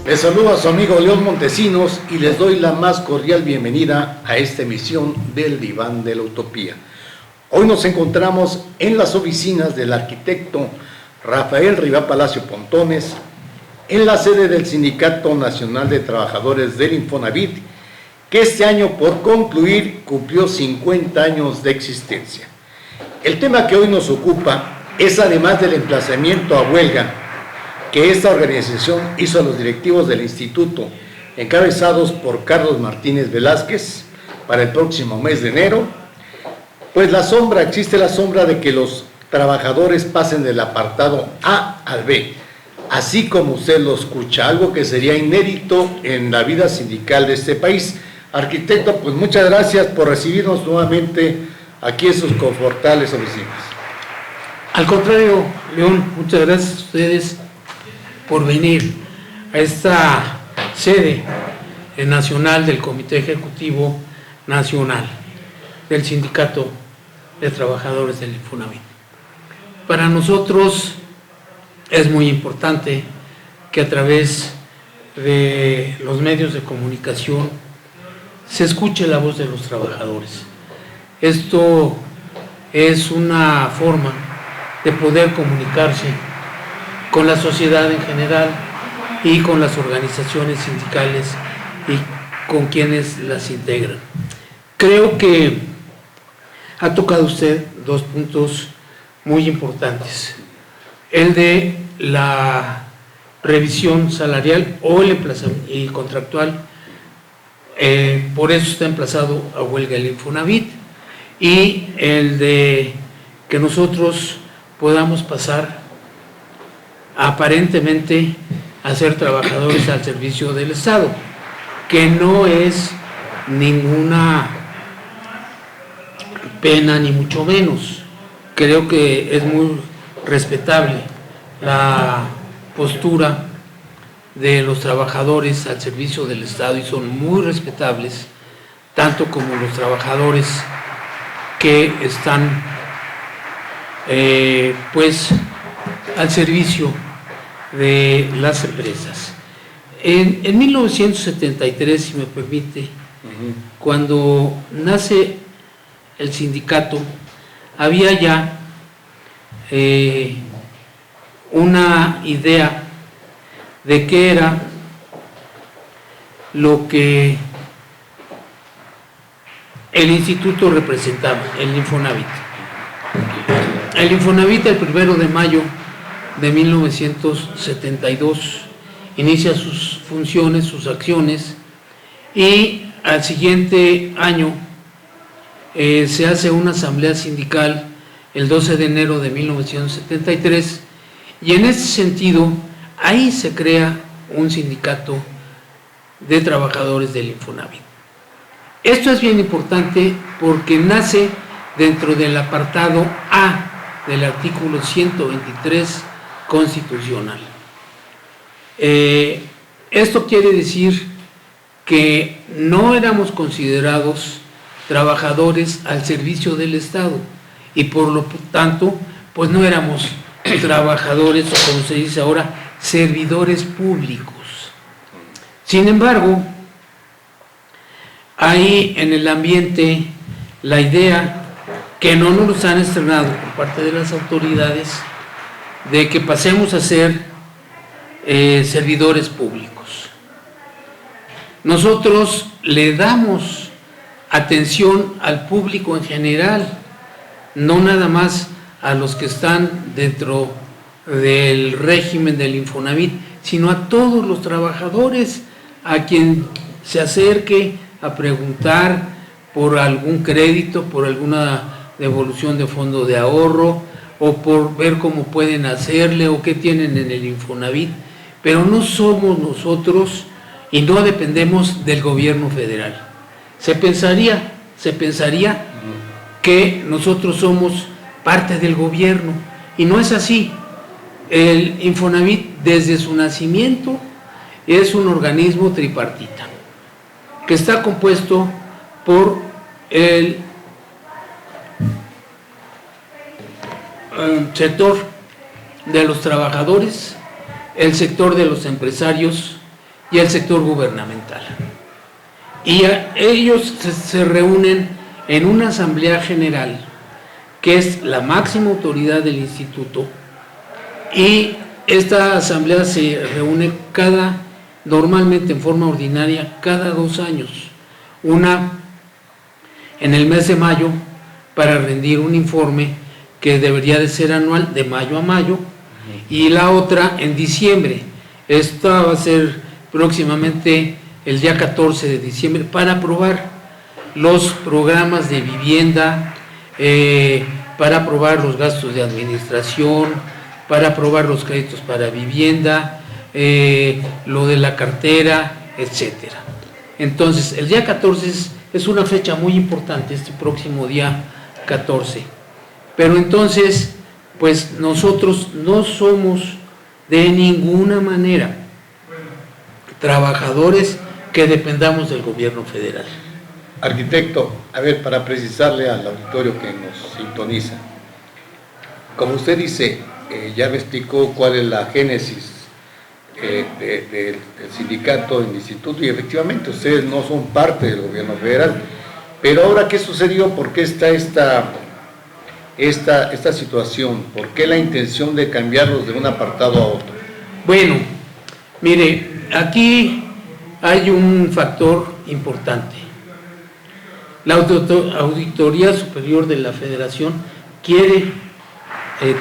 Les saludo a su amigo León Montesinos y les doy la más cordial bienvenida a esta emisión del Diván de la Utopía. Hoy nos encontramos en las oficinas del arquitecto Rafael Rivá Palacio Pontones, en la sede del Sindicato Nacional de Trabajadores del Infonavit, que este año por concluir cumplió 50 años de existencia. El tema que hoy nos ocupa es, además del emplazamiento a huelga que esta organización hizo a los directivos del instituto, encabezados por Carlos Martínez Velázquez, para el próximo mes de enero, pues existe la sombra de que los trabajadores pasen del apartado A al B, así como usted lo escucha, algo que sería inédito en la vida sindical de este país. Arquitecto, pues muchas gracias por recibirnos nuevamente aquí en sus confortables oficinas. Al contrario, León, muchas gracias a ustedes por venir a esta sede nacional del Comité Ejecutivo Nacional del Sindicato de Trabajadores del Infonavit. Para nosotros es muy importante que a través de los medios de comunicación se escuche la voz de los trabajadores. Esto es una forma de poder comunicarse con la sociedad en general y con las organizaciones sindicales y con quienes las integran. Creo que ha tocado usted dos puntos muy importantes: el de la revisión salarial o el emplazamiento y contractual, por eso está emplazado a huelga el Infonavit, y el de que nosotros podamos pasar aparentemente a ser trabajadores al servicio del Estado, que no es ninguna pena ni mucho menos. Creo que es muy respetable la postura de los trabajadores al servicio del Estado y son muy respetables, tanto como los trabajadores que están pues al servicio de las empresas. En 1973, si me permite, cuando nace el sindicato, había ya una idea de qué era lo que el instituto representaba, el Infonavit. El Infonavit, el 1 de mayo de 1972, inicia sus funciones, sus acciones, y al siguiente año se hace una asamblea sindical el 12 de enero de 1973, y en ese sentido ahí se crea un sindicato de trabajadores del Infonavit. Esto es bien importante porque nace dentro del apartado A del artículo 123 constitucional. Esto quiere decir que no éramos considerados trabajadores al servicio del Estado y por lo tanto pues no éramos trabajadores, o como se dice ahora, servidores públicos. Sin embargo, hay en el ambiente la idea, que no nos han estrenado por parte de las autoridades, de que pasemos a ser servidores públicos. Nosotros le damos atención al público en general, no nada más a los que están dentro del régimen del Infonavit, sino a todos los trabajadores, a quien se acerque a preguntar por algún crédito, por alguna devolución de fondo de ahorro, o por ver cómo pueden hacerle o qué tienen en el Infonavit, pero no somos nosotros y no dependemos del gobierno federal. Se pensaría que nosotros somos parte del gobierno, y no es así. El Infonavit, desde su nacimiento, es un organismo tripartita, que está compuesto por el sector de los trabajadores, el sector de los empresarios y el sector gubernamental. Y ellos se reúnen en una asamblea general, que es la máxima autoridad del instituto, y esta asamblea se reúne normalmente en forma ordinaria, cada 2 años. Una en el mes de mayo, para rendir un informe que debería de ser anual, de mayo a mayo, y la otra en diciembre. Esta va a ser próximamente el día 14 de diciembre, para aprobar los programas de vivienda, para aprobar los gastos de administración, para aprobar los créditos para vivienda, lo de la cartera, etcétera. Entonces, el día 14 es una fecha muy importante, este próximo día 14. Pero entonces, pues nosotros no somos de ninguna manera trabajadores que dependamos del gobierno federal. Arquitecto, a ver, para precisarle al auditorio que nos sintoniza, como usted dice, ya me explicó cuál es la génesis del sindicato, del instituto, y efectivamente ustedes no son parte del gobierno federal. Pero ahora, ¿qué sucedió? ¿Por qué está esta situación? ¿Por qué la intención de cambiarlos de un apartado a otro? Bueno, mire, aquí hay un factor importante. La Auditoría Superior de la Federación quiere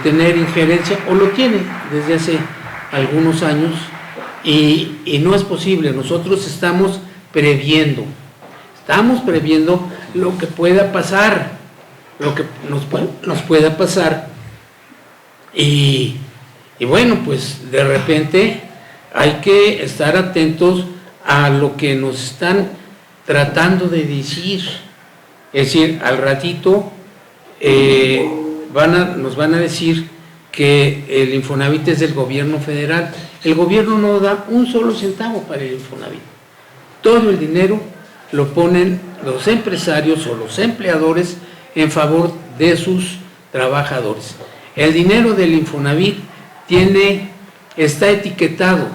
tener injerencia, o lo tiene desde hace algunos años, y no es posible. Nosotros estamos previendo lo que pueda pasar, lo que nos pueda pasar, y bueno, pues de repente hay que estar atentos a lo que nos están tratando de decir. Es decir, al ratito nos van a decir que el Infonavit es del gobierno federal. El gobierno no da un solo centavo para el Infonavit. Todo el dinero lo ponen los empresarios o los empleadores en favor de sus trabajadores. El dinero del Infonavit está etiquetado.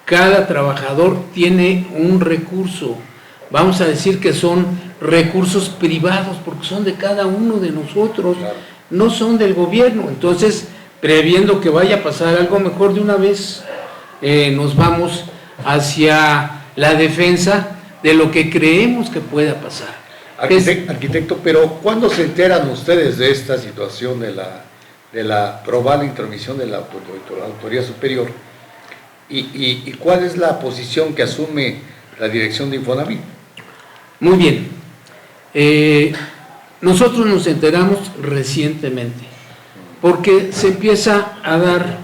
Cada trabajador tiene un recurso. Vamos a decir que son recursos privados, porque son de cada uno de nosotros, no son del gobierno. Entonces, previendo que vaya a pasar algo, mejor de una vez nos vamos hacia la defensa de lo que creemos que pueda pasar. Arquitecto, pero ¿cuándo se enteran ustedes de esta situación de la probable intromisión de la Auditoría Superior? ¿Y cuál es la posición que asume la dirección de Infonavit? Muy bien. Nosotros nos enteramos recientemente, porque se empieza a dar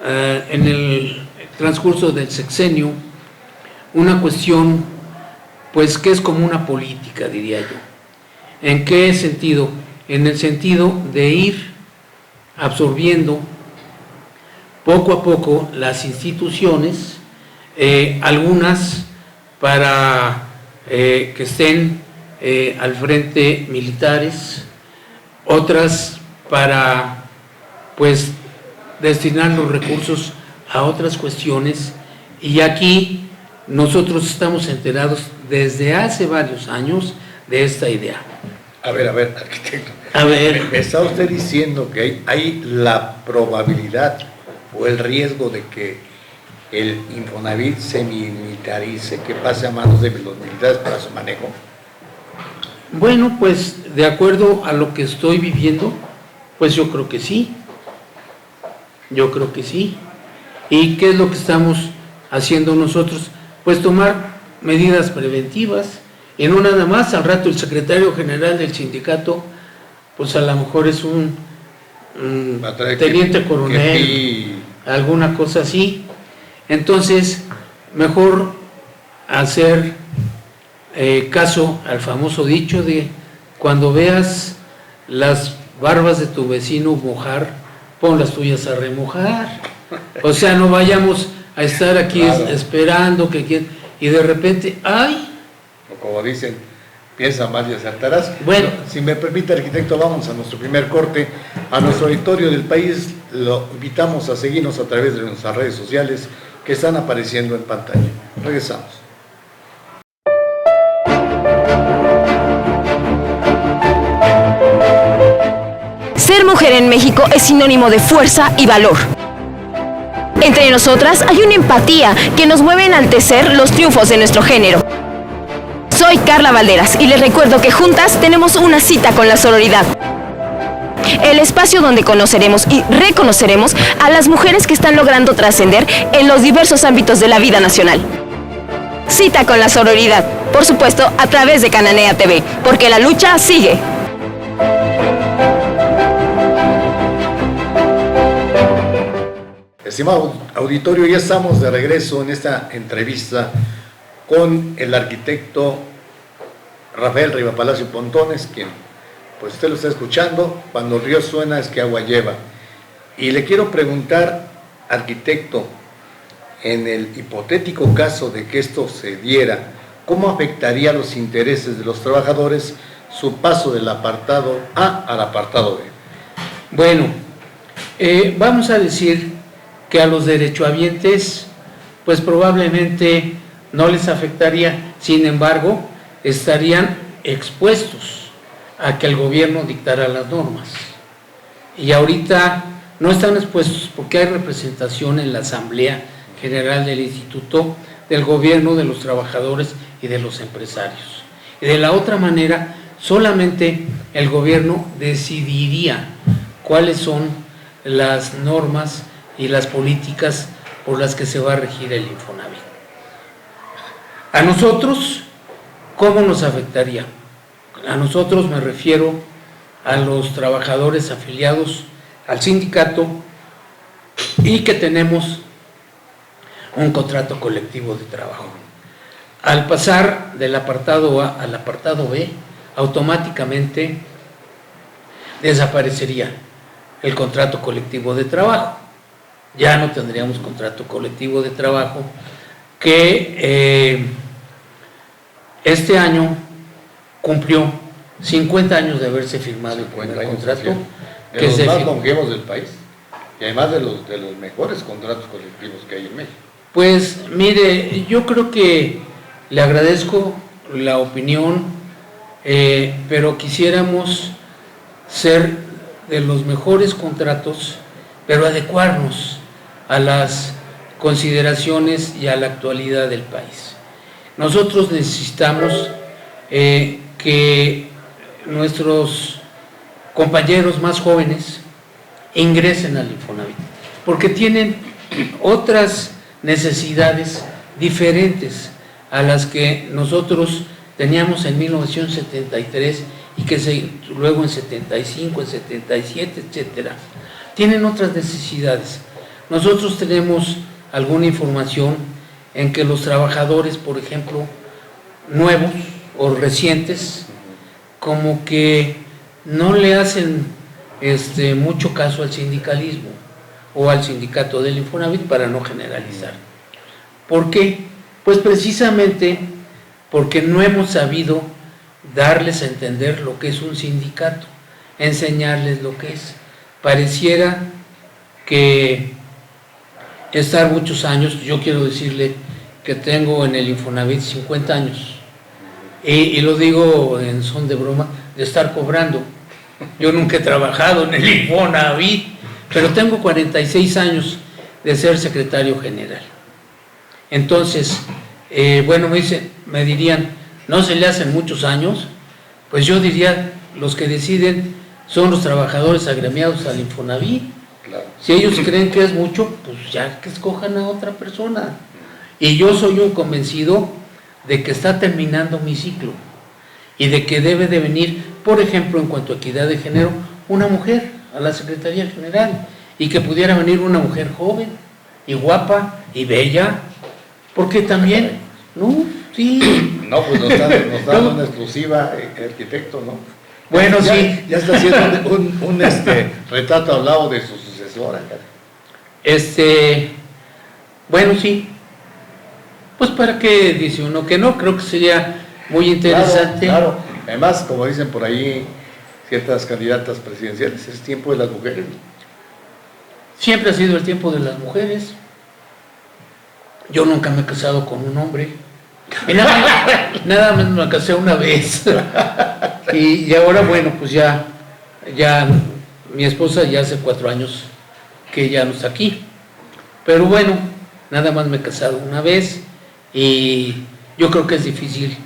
en el transcurso del sexenio, una cuestión, pues que es como una política, diría yo. ¿En qué sentido? En el sentido de ir absorbiendo poco a poco las instituciones, algunas para que estén al frente militares, otras para pues destinar los recursos a otras cuestiones, y aquí nosotros estamos enterados desde hace varios años de esta idea. A ver, arquitecto. A ver. ¿Me está usted diciendo que hay la probabilidad o el riesgo de que el Infonavit se militarice, que pase a manos de los militares para su manejo? Bueno, pues de acuerdo a lo que estoy viviendo, pues yo creo que sí. ¿Y qué es lo que estamos haciendo nosotros? Pues tomar medidas preventivas, y no nada más. Al rato el secretario general del sindicato, pues a lo mejor es un teniente coronel, alguna cosa así. Entonces, mejor hacer caso al famoso dicho de: cuando veas las barbas de tu vecino mojar, pon las tuyas a remojar. O sea, no vayamos a estar aquí esperando y de repente, ¡ay! O como dicen, piensa mal y acertarás. Bueno, si me permite, arquitecto, vamos a nuestro primer corte. A nuestro auditorio del país lo invitamos a seguirnos a través de nuestras redes sociales que están apareciendo en pantalla. Regresamos. Ser mujer en México es sinónimo de fuerza y valor. Entre nosotras hay una empatía que nos mueve a enaltecer los triunfos de nuestro género. Soy Carla Valderas y les recuerdo que juntas tenemos una cita con la sororidad. El espacio donde conoceremos y reconoceremos a las mujeres que están logrando trascender en los diversos ámbitos de la vida nacional. Cita con la sororidad, por supuesto, a través de Cananea TV, porque la lucha sigue. Estimado auditorio, ya estamos de regreso en esta entrevista con el arquitecto Rafael Rivapalacio Pontones, quien, pues usted lo está escuchando, cuando el río suena es que agua lleva. Y le quiero preguntar, arquitecto, en el hipotético caso de que esto se diera, ¿cómo afectaría los intereses de los trabajadores su paso del apartado A al apartado B? Bueno, vamos a decir que a los derechohabientes, pues probablemente no les afectaría, sin embargo, estarían expuestos a que el gobierno dictara las normas. Y ahorita no están expuestos porque hay representación en la Asamblea General del Instituto del Gobierno, de los trabajadores y de los empresarios. Y de la otra manera, solamente el gobierno decidiría cuáles son las normas y las políticas por las que se va a regir el Infonavit. A nosotros, ¿cómo nos afectaría? A nosotros me refiero a los trabajadores afiliados al sindicato y que tenemos un contrato colectivo de trabajo. Al pasar del apartado A al apartado B, automáticamente desaparecería el contrato colectivo de trabajo. Ya no tendríamos contrato colectivo de trabajo que este año cumplió 50 años de haberse firmado el primer contrato. De los más longevos del país y además de los mejores contratos colectivos que hay en México. Pues mire, yo creo que le agradezco la opinión, pero quisiéramos ser de los mejores contratos, pero adecuarnos a las consideraciones y a la actualidad del país. Nosotros necesitamos que nuestros compañeros más jóvenes ingresen al Infonavit, porque tienen otras necesidades diferentes a las que nosotros teníamos en 1973 y que luego en 75, en 77, etcétera. Tienen otras necesidades. Nosotros tenemos alguna información en que los trabajadores, por ejemplo, nuevos o recientes, como que no le hacen mucho caso al sindicalismo o al sindicato del Infonavit, para no generalizar. ¿Por qué? Pues precisamente porque no hemos sabido darles a entender lo que es un sindicato, enseñarles lo que es. Pareciera que estar muchos años, yo quiero decirle que tengo en el Infonavit 50 años, y lo digo en son de broma, de estar cobrando. Yo nunca he trabajado en el Infonavit, pero tengo 46 años de ser secretario general. Entonces, bueno, me dirían, ¿no se le hacen muchos años? Pues yo diría, los que deciden son los trabajadores agremiados al Infonavit. Claro. Si ellos creen que es mucho, pues ya que escojan a otra persona. Y yo soy un convencido de que está terminando mi ciclo y de que debe de venir, por ejemplo, en cuanto a equidad de género, una mujer a la Secretaría General, y que pudiera venir una mujer joven y guapa y bella, porque también, ¿no? Sí. No, pues nos está dando una exclusiva, arquitecto, ¿no? Bueno, ya, sí. Ya está haciendo un retrato al lado de su sucesora. Bueno, sí. Pues para qué dice uno que no, creo que sería muy interesante. Claro. Además, como dicen por ahí ciertas candidatas presidenciales, es tiempo de las mujeres. Siempre ha sido el tiempo de las mujeres. Yo nunca me he casado con un hombre. Y nada más me casé una vez. Y ahora, bueno, pues ya mi esposa ya hace 4 años que ya no está aquí. Pero bueno, nada más me he casado una vez y yo creo que es difícil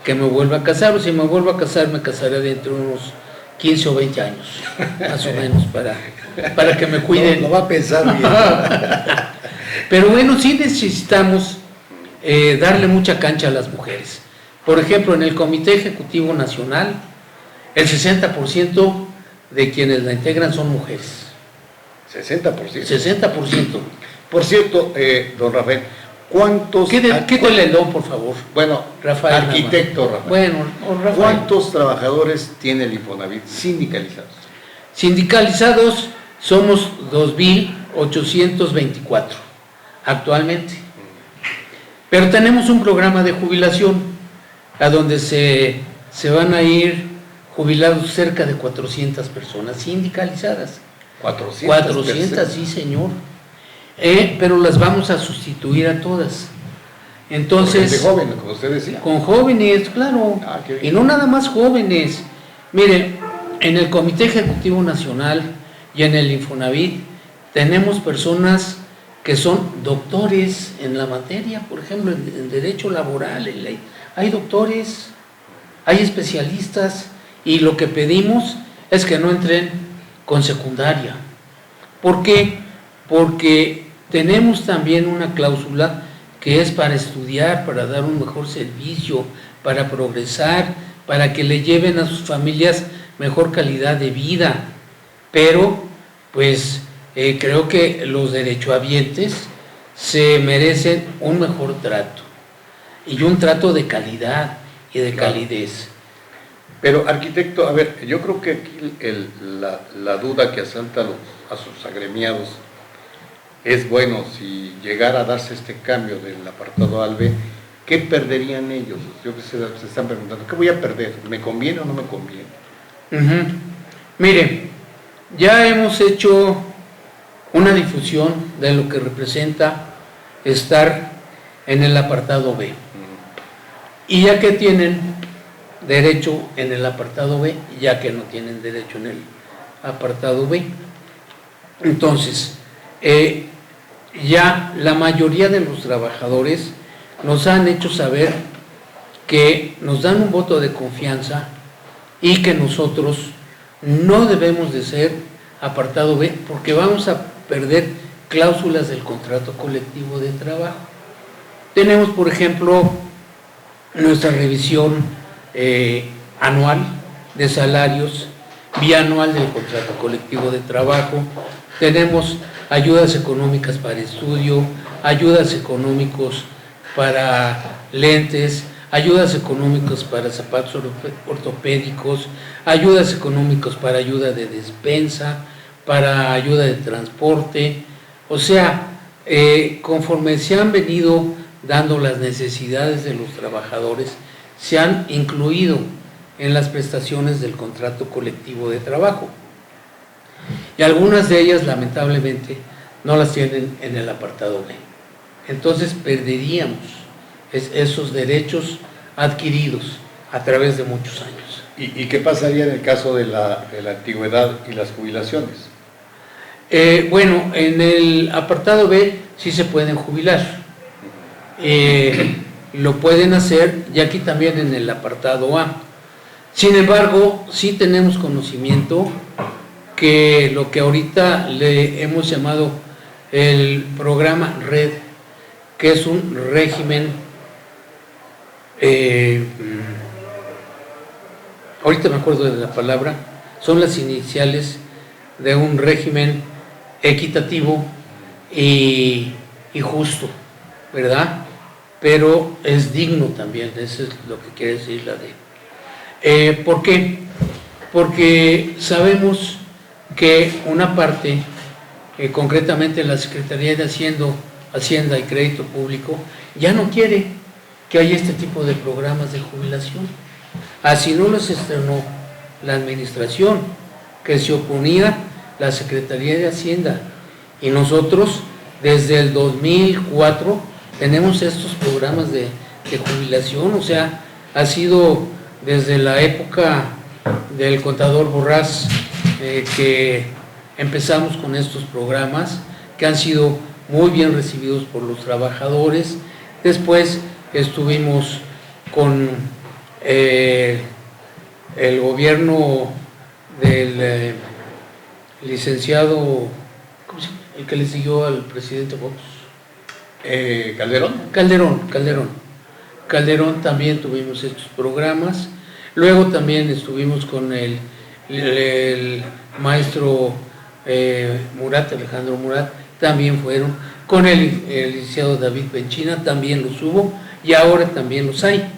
que me vuelva a casar, o si me vuelvo a casar, me casaré dentro de unos 15 o 20 años, más o menos, para que me cuiden. Lo va a pensar bien. Pero bueno, sí necesitamos darle mucha cancha a las mujeres. Por ejemplo, en el Comité Ejecutivo Nacional, el 60% de quienes la integran son mujeres. 60%. 60%. Por cierto, don Rafael, ¿cuántos... Quítale el don, por favor. Bueno, Rafael, arquitecto Rafael. Bueno, Rafael. ¿Cuántos trabajadores tiene el Infonavit sindicalizados? Sindicalizados somos 2.824 actualmente. Pero tenemos un programa de jubilación a donde se van a ir jubilados cerca de 400 personas sindicalizadas. 400, sí, señor. Pero las vamos a sustituir a todas. Entonces, de jóvenes, como usted decía. Con jóvenes, claro. Y no nada más jóvenes. Mire, en el Comité Ejecutivo Nacional y en el Infonavit tenemos personas que son doctores en la materia, por ejemplo, en derecho laboral, en ley. Hay doctores, hay especialistas, y lo que pedimos es que no entren con secundaria. ¿Por qué? Porque tenemos también una cláusula que es para estudiar, para dar un mejor servicio, para progresar, para que le lleven a sus familias mejor calidad de vida. Pero, pues, creo que los derechohabientes se merecen un mejor trato, y un trato de calidad y de calidez. Pero, arquitecto, a ver, yo creo que aquí la duda que asalta a sus agremiados es, bueno, si llegara a darse este cambio del apartado A al B, ¿qué perderían ellos? Yo que se están preguntando, ¿qué voy a perder? ¿Me conviene o no me conviene? Mire, ya hemos hecho una difusión de lo que representa estar en el apartado B. Y ya que tienen derecho en el apartado B, ya que no tienen derecho en el apartado B. Entonces, ya la mayoría de los trabajadores nos han hecho saber que nos dan un voto de confianza y que nosotros no debemos de ser apartado B, porque vamos a perder cláusulas del contrato colectivo de trabajo. Tenemos, por ejemplo, nuestra revisión anual de salarios, bianual del contrato colectivo de trabajo, tenemos ayudas económicas para estudio, ayudas económicos para lentes, ayudas económicas para zapatos ortopédicos, ayudas económicas para ayuda de despensa, para ayuda de transporte. O sea, conforme se han venido dando las necesidades de los trabajadores, se han incluido en las prestaciones del contrato colectivo de trabajo. Y algunas de ellas, lamentablemente, no las tienen en el apartado B. Entonces perderíamos esos derechos adquiridos a través de muchos años. ¿Y qué pasaría en el caso de la antigüedad y las jubilaciones? Bueno, en el apartado B sí se pueden jubilar. Lo pueden hacer, y aquí también en el apartado A. Sin embargo, sí tenemos conocimiento que lo que ahorita le hemos llamado el programa RED, que es un régimen, ahorita me acuerdo de la palabra, son las iniciales de un régimen equitativo y justo, ¿verdad? Pero es digno también, eso es lo que quiere decir la D. ¿Por qué? Porque sabemos que una parte, concretamente la Secretaría de Hacienda y Crédito Público, ya no quiere que haya este tipo de programas de jubilación. Así no los estrenó la administración, que se oponía la Secretaría de Hacienda, y nosotros desde el 2004 tenemos estos programas de jubilación, o sea, ha sido desde la época del contador Borrás que empezamos con estos programas, que han sido muy bien recibidos por los trabajadores. Después estuvimos con el gobierno del licenciado, ¿cómo se llama? El que le siguió al presidente Fox. Calderón también tuvimos estos programas. Luego también estuvimos con el maestro Murat, Alejandro Murat, también fueron. Con el licenciado David Benchina también los hubo y ahora también los hay.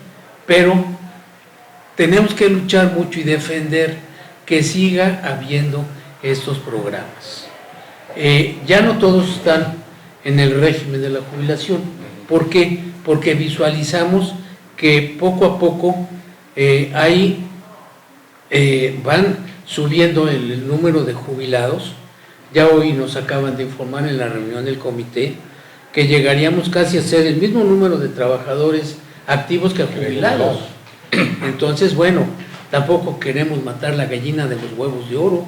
Pero tenemos que luchar mucho y defender que siga habiendo estos programas. Ya no todos están en el régimen de la jubilación. ¿Por qué? Porque visualizamos que poco a poco van subiendo el número de jubilados. Ya hoy nos acaban de informar en la reunión del comité que llegaríamos casi a ser el mismo número de trabajadores activos que jubilados. Entonces, bueno, tampoco queremos matar la gallina de los huevos de oro.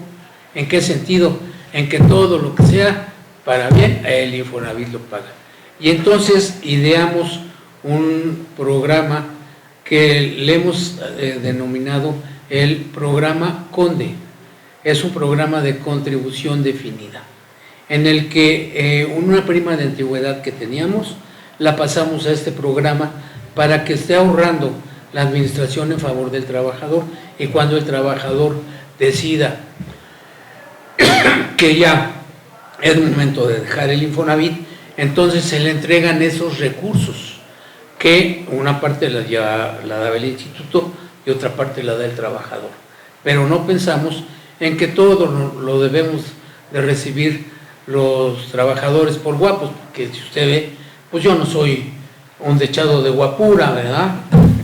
¿En qué sentido? En que todo lo que sea para bien, el Infonavit lo paga. Y entonces ideamos un programa que le hemos denominado el programa CONDE. Es un programa de contribución definida, en el que una prima de antigüedad que teníamos, la pasamos a este programa para que esté ahorrando la administración en favor del trabajador, y cuando el trabajador decida que ya es momento de dejar el Infonavit, entonces se le entregan esos recursos, que una parte la da el instituto y otra parte la da el trabajador. Pero no pensamos en que todo lo debemos de recibir los trabajadores por guapos, porque si usted ve, pues yo no soy un dechado de guapura, ¿verdad?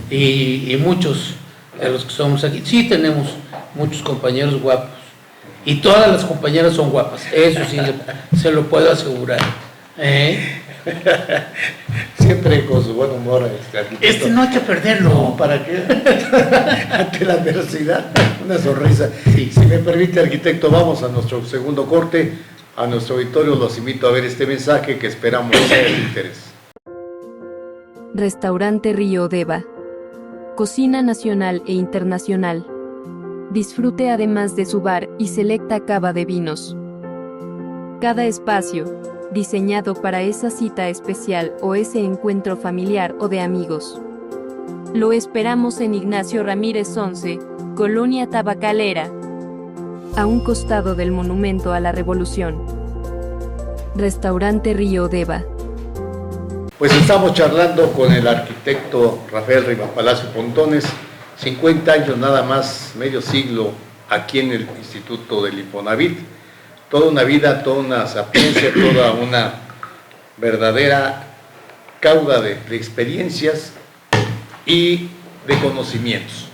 Y muchos de los que somos aquí, sí tenemos muchos compañeros guapos, y todas las compañeras son guapas, eso sí se lo puedo asegurar. Siempre con su buen humor. No hay que perderlo. No, ¿para qué? Ante la adversidad, una sonrisa. Sí. Si me permite, arquitecto, vamos a nuestro segundo corte. A nuestro auditorio los invito a ver este mensaje que esperamos sea de interés. Restaurante Río Deva. Cocina nacional e internacional. Disfrute además de su bar y selecta cava de vinos. Cada espacio, diseñado para esa cita especial o ese encuentro familiar o de amigos. Lo esperamos en Ignacio Ramírez 11, Colonia Tabacalera, a un costado del Monumento a la Revolución. Restaurante Río Deva. Pues estamos charlando con el arquitecto Rafael Rivapalacio Pontones, 50 años nada más, medio siglo aquí en el Instituto del Infonavit. Toda una vida, toda una sapiencia, toda una verdadera cauda de experiencias y de conocimientos.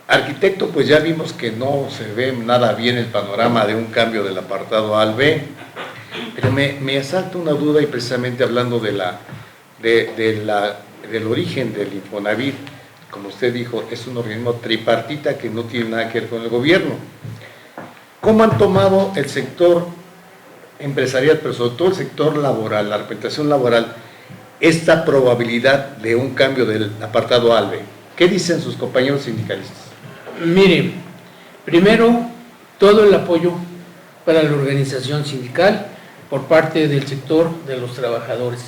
Arquitecto, pues ya vimos que no se ve nada bien el panorama de un cambio del apartado A al B, pero me asalta una duda, y precisamente hablando del origen del Infonavit, como usted dijo, es un organismo tripartita que no tiene nada que ver con el gobierno. ¿Cómo han tomado el sector empresarial, pero sobre todo el sector laboral, la representación laboral, esta probabilidad de un cambio del apartado A al B? ¿Qué dicen sus compañeros sindicalistas? Miren, primero, todo el apoyo para la organización sindical por parte del sector de los trabajadores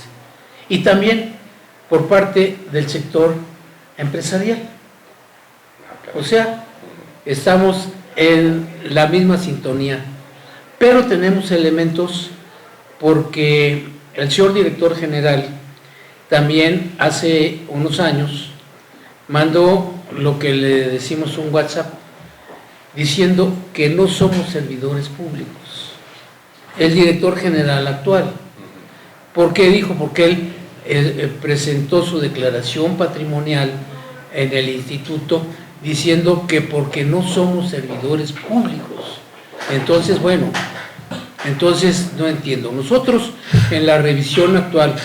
y también por parte del sector empresarial. O sea, estamos en la misma sintonía, pero tenemos elementos porque el señor director general también hace unos años mandó lo que le decimos un WhatsApp diciendo que no somos servidores públicos, el director general actual. ¿Por qué dijo? Porque él presentó su declaración patrimonial en el instituto diciendo que porque no somos servidores públicos. Entonces, bueno, entonces no entiendo. Nosotros en la revisión actual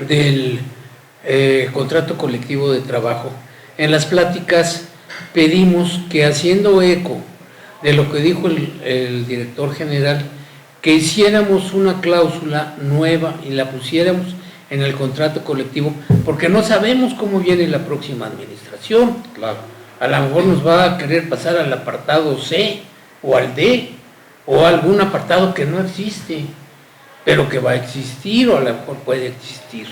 del contrato colectivo de trabajo. En las pláticas pedimos que, haciendo eco de lo que dijo el director general, que hiciéramos una cláusula nueva y la pusiéramos en el contrato colectivo, porque no sabemos cómo viene la próxima administración. Claro. A lo mejor nos va a querer pasar al apartado C o al D, o algún apartado que no existe, pero que va a existir, o a lo mejor puede existir.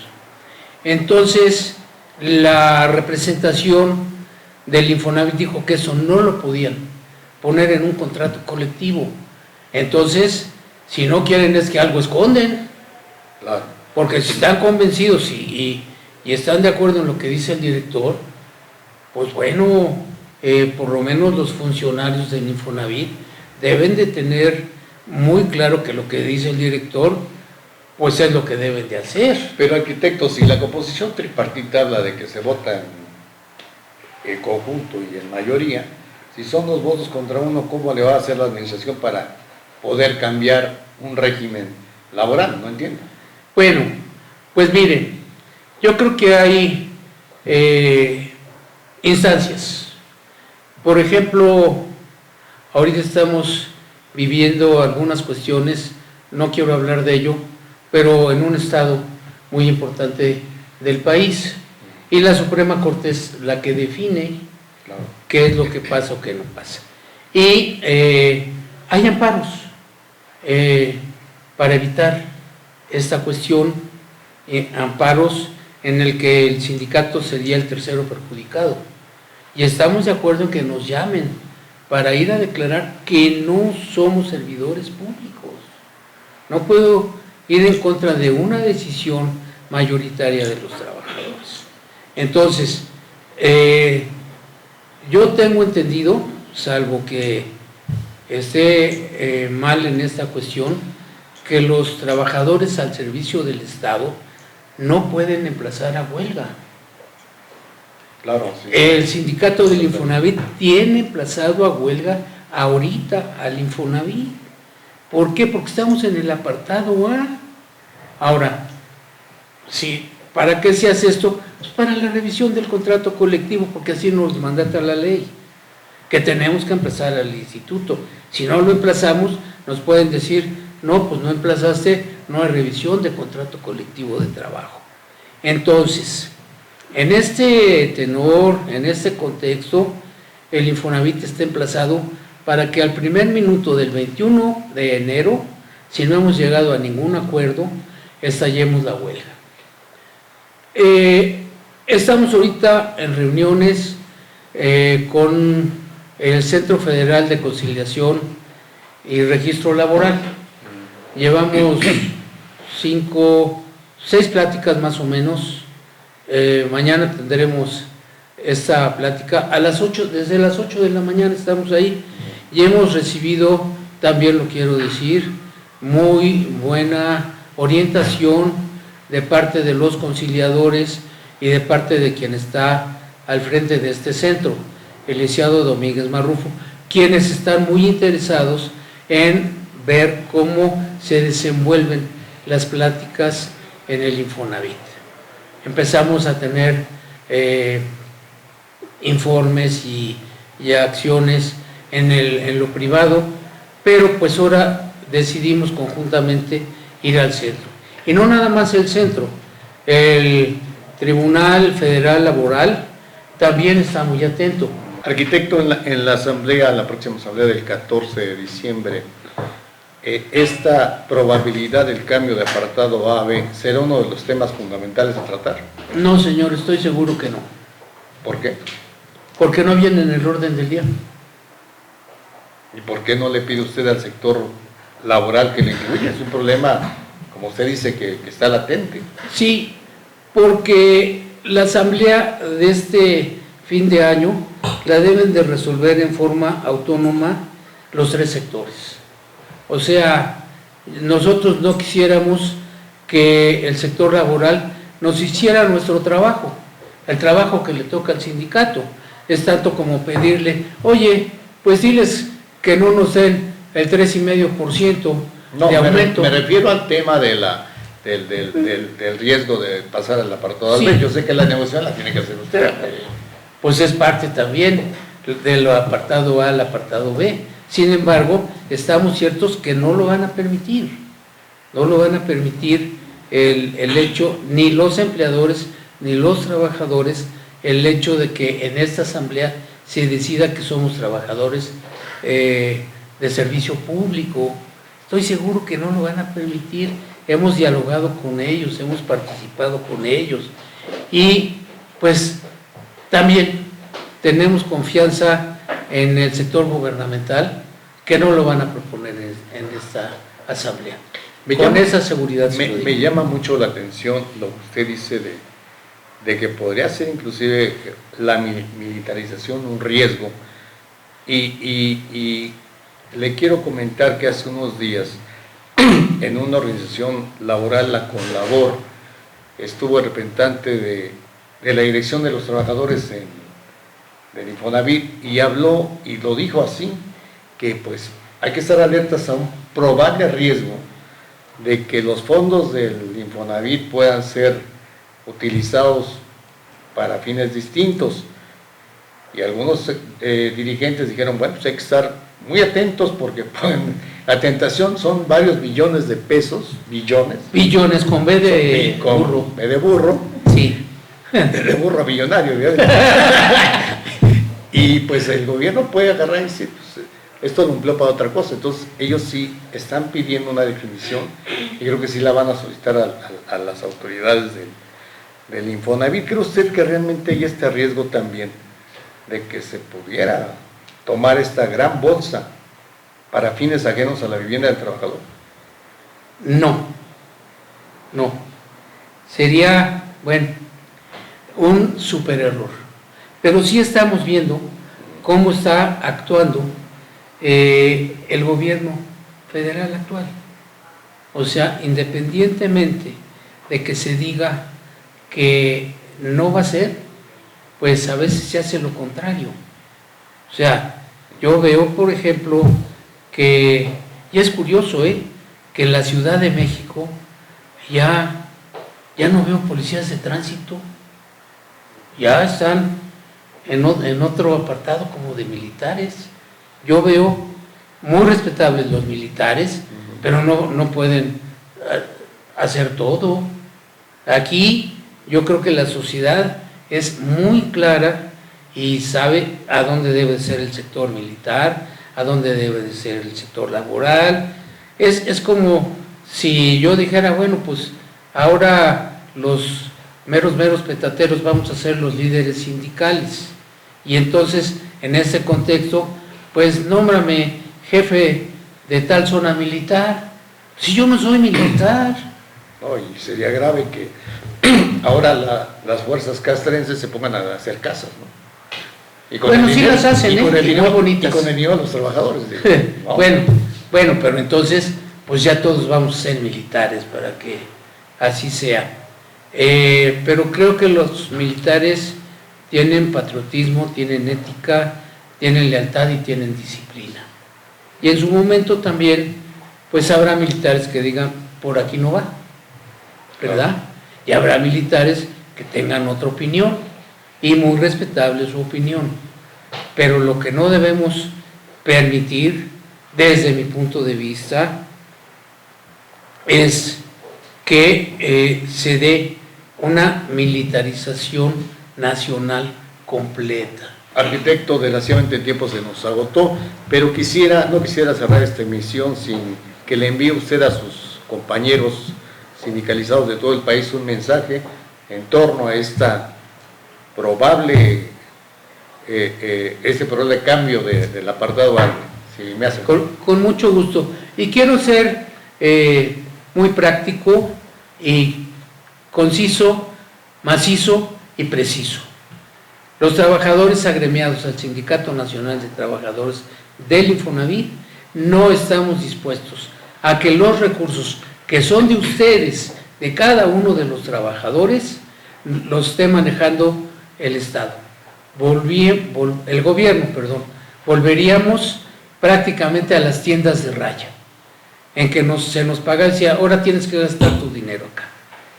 Entonces, la representación del Infonavit dijo que eso no lo podían poner en un contrato colectivo. Entonces, si no quieren, es que algo esconden. Claro. Porque si están convencidos y están de acuerdo en lo que dice el director, pues bueno, por lo menos los funcionarios del Infonavit deben de tener muy claro que lo que dice el director, pues es lo que deben de hacer. Pero, arquitecto, si la composición tripartita habla de que se vota en conjunto y en mayoría, si son 2 votos contra 1, ¿cómo le va a hacer la administración para poder cambiar un régimen laboral? No entiendo. Bueno, pues miren, yo creo que hay instancias. Por ejemplo, ahorita estamos viviendo algunas cuestiones, no quiero hablar de ello, pero en un estado muy importante del país. Y la Suprema Corte es la que define qué es lo que pasa o qué no pasa. Y hay amparos para evitar esta cuestión, amparos en el que el sindicato sería el tercero perjudicado. Y estamos de acuerdo en que nos llamen para ir a declarar que no somos servidores públicos. No puedo ir en contra de una decisión mayoritaria de los trabajadores. Entonces, yo tengo entendido, salvo que esté mal en esta cuestión, que los trabajadores al servicio del Estado no pueden emplazar a huelga. Claro, sí. El sindicato del Infonavit tiene emplazado a huelga ahorita al Infonavit. ¿Por qué? Porque estamos en el apartado A. Ahora, sí, ¿para qué se hace esto? Pues para la revisión del contrato colectivo, porque así nos mandata la ley, que tenemos que emplazar al instituto. Si no lo emplazamos, nos pueden decir, no, pues no emplazaste, no hay revisión de contrato colectivo de trabajo. Entonces, en este tenor, en este contexto, el Infonavit está emplazado para que al primer minuto del 21 de enero, si no hemos llegado a ningún acuerdo, estallemos la huelga. Estamos ahorita en reuniones con el Centro Federal de Conciliación y Registro Laboral. Llevamos 6 pláticas más o menos. Mañana tendremos esta plática a las 8, desde las 8 de la mañana estamos ahí y hemos recibido, también lo quiero decir, muy buena orientación de parte de los conciliadores y de parte de quien está al frente de este centro, el licenciado Domínguez Marrufo, quienes están muy interesados en ver cómo se desenvuelven las pláticas en el Infonavit. Empezamos a tener informes y acciones en lo privado, pero pues ahora decidimos conjuntamente ir al centro. Y no nada más el centro, el Tribunal Federal Laboral también está muy atento. Arquitecto, en la asamblea, la próxima asamblea del 14 de diciembre, ¿esta probabilidad del cambio de apartado A a B será uno de los temas fundamentales a tratar? No, señor, estoy seguro que no. ¿Por qué? Porque no viene en el orden del día. ¿Y por qué no le pide usted al sector laboral que le incluya? Es un problema, como usted dice, que está latente. Sí, porque la asamblea de este fin de año la deben de resolver en forma autónoma los 3 sectores. O sea, nosotros no quisiéramos que el sector laboral nos hiciera nuestro trabajo, el trabajo que le toca al sindicato. Es tanto como pedirle, oye, pues diles que no nos den el 3,5% de aumento. Me refiero al tema de la del riesgo de pasar al apartado Sí. B. Yo sé que la negociación la tiene que hacer usted. Pues es parte también del apartado A al apartado B. Sin embargo, estamos ciertos que no lo van a permitir. No lo van a permitir el hecho, ni los empleadores, ni los trabajadores, el hecho de que en esta asamblea se decida que somos trabajadores de servicio público. Estoy seguro que no lo van a permitir. Hemos dialogado con ellos, hemos participado con ellos y pues también tenemos confianza en el sector gubernamental que no lo van a proponer en esta asamblea. Con esa seguridad. Me llama mucho la atención lo que usted dice de que podría ser inclusive la militarización un riesgo y le quiero comentar que hace unos días en una organización laboral, la Conlabor, estuvo el representante de la dirección de los trabajadores del Infonavit y habló y lo dijo así, que pues hay que estar alertas a un probable riesgo de que los fondos del Infonavit puedan ser utilizados para fines distintos. Y algunos dirigentes dijeron, bueno, pues hay que estar muy atentos porque la tentación son varios billones de pesos, billones. Billones con B de burro. B de burro. Sí. De burro millonario. Y pues el gobierno puede agarrar y decir, pues, esto lo empleó para otra cosa. Entonces ellos sí están pidiendo una definición y creo que sí la van a solicitar a las autoridades del Infonavit. ¿Cree usted que realmente hay este riesgo también de que se pudiera tomar esta gran bolsa para fines ajenos a la vivienda del trabajador? No. Sería, bueno, un super error. Pero sí estamos viendo cómo está actuando el gobierno federal actual. O sea, independientemente de que se diga que no va a ser, pues a veces se hace lo contrario. O sea, yo veo, por ejemplo, que, y es curioso, que en la Ciudad de México ya no veo policías de tránsito, ya están en otro apartado como de militares. Yo veo muy respetables los militares, pero no pueden hacer todo. Aquí yo creo que la sociedad es muy clara y sabe a dónde debe ser el sector militar, a dónde debe de ser el sector laboral. Es como si yo dijera, bueno, pues ahora los meros petateros vamos a ser los líderes sindicales. Y entonces, en ese contexto, pues nómbrame jefe de tal zona militar. Si yo no soy militar. No, y sería grave que ahora las fuerzas castrenses se pongan a hacer casas, ¿no? Y con Bueno, el sí dinero, las hacen, y con el y dinero, muy bonitas. y con el dinero de los trabajadores. ¿No? Bueno, pero entonces, pues ya todos vamos a ser militares para que así sea. Pero creo que los militares tienen patriotismo, tienen ética, tienen lealtad y tienen disciplina. Y en su momento también, pues habrá militares que digan, por aquí no va, ¿verdad? Y habrá militares que tengan otra opinión, y muy respetable su opinión. Pero lo que no debemos permitir, desde mi punto de vista, es que se dé una militarización nacional completa. Arquitecto, desgraciadamente el tiempo se nos agotó, pero no quisiera cerrar esta emisión sin que le envíe usted a sus compañeros sindicalizados de todo el país un mensaje en torno a esta probable cambio del apartado A, si me hace. Con mucho gusto. Y quiero ser muy práctico y conciso, macizo y preciso. Los trabajadores agremiados al Sindicato Nacional de Trabajadores del Infonavit no estamos dispuestos a que los recursos que son de ustedes, de cada uno de los trabajadores, los esté manejando el Estado. El gobierno, volveríamos prácticamente a las tiendas de raya. en que se nos paga, decía, ahora tienes que gastar tu dinero acá.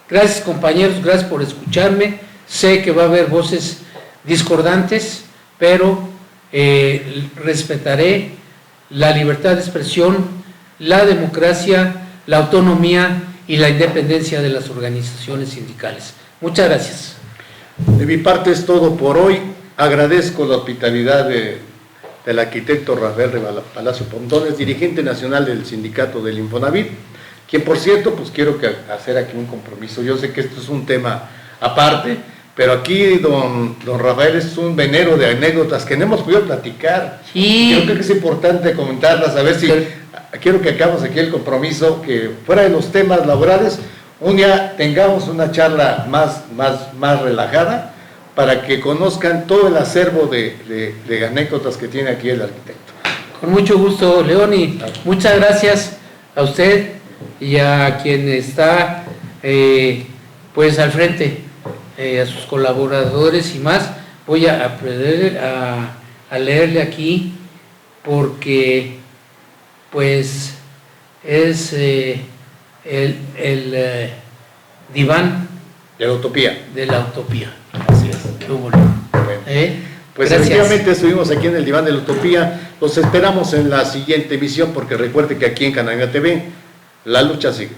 Gracias compañeros, gracias por escucharme. Sé que va a haber voces discordantes, pero respetaré la libertad de expresión, la democracia, la autonomía y la independencia de las organizaciones sindicales. Muchas gracias. De mi parte es todo por hoy. Agradezco la hospitalidad del arquitecto Rafael Palacio Pontones, dirigente nacional del sindicato del Infonavit, quien por cierto, pues quiero hacer aquí un compromiso. Yo sé que esto es un tema aparte, pero aquí don Rafael es un venero de anécdotas que no hemos podido platicar. Sí. Creo que es importante comentarlas, a ver si quiero que hagamos aquí el compromiso, que fuera de los temas laborales, un día tengamos una charla más relajada, para que conozcan todo el acervo de anécdotas que tiene aquí el arquitecto. Con mucho gusto, León, y muchas gracias a usted y a quien está pues al frente, a sus colaboradores y más. Voy a aprender a leerle aquí, porque pues es el diván de la utopía. De la utopía. Así es. Qué bueno. Pues gracias. efectivamente estuvimos aquí en el diván de la utopía. Los esperamos en la siguiente emisión, porque recuerde que aquí en Cananea TV la lucha sigue.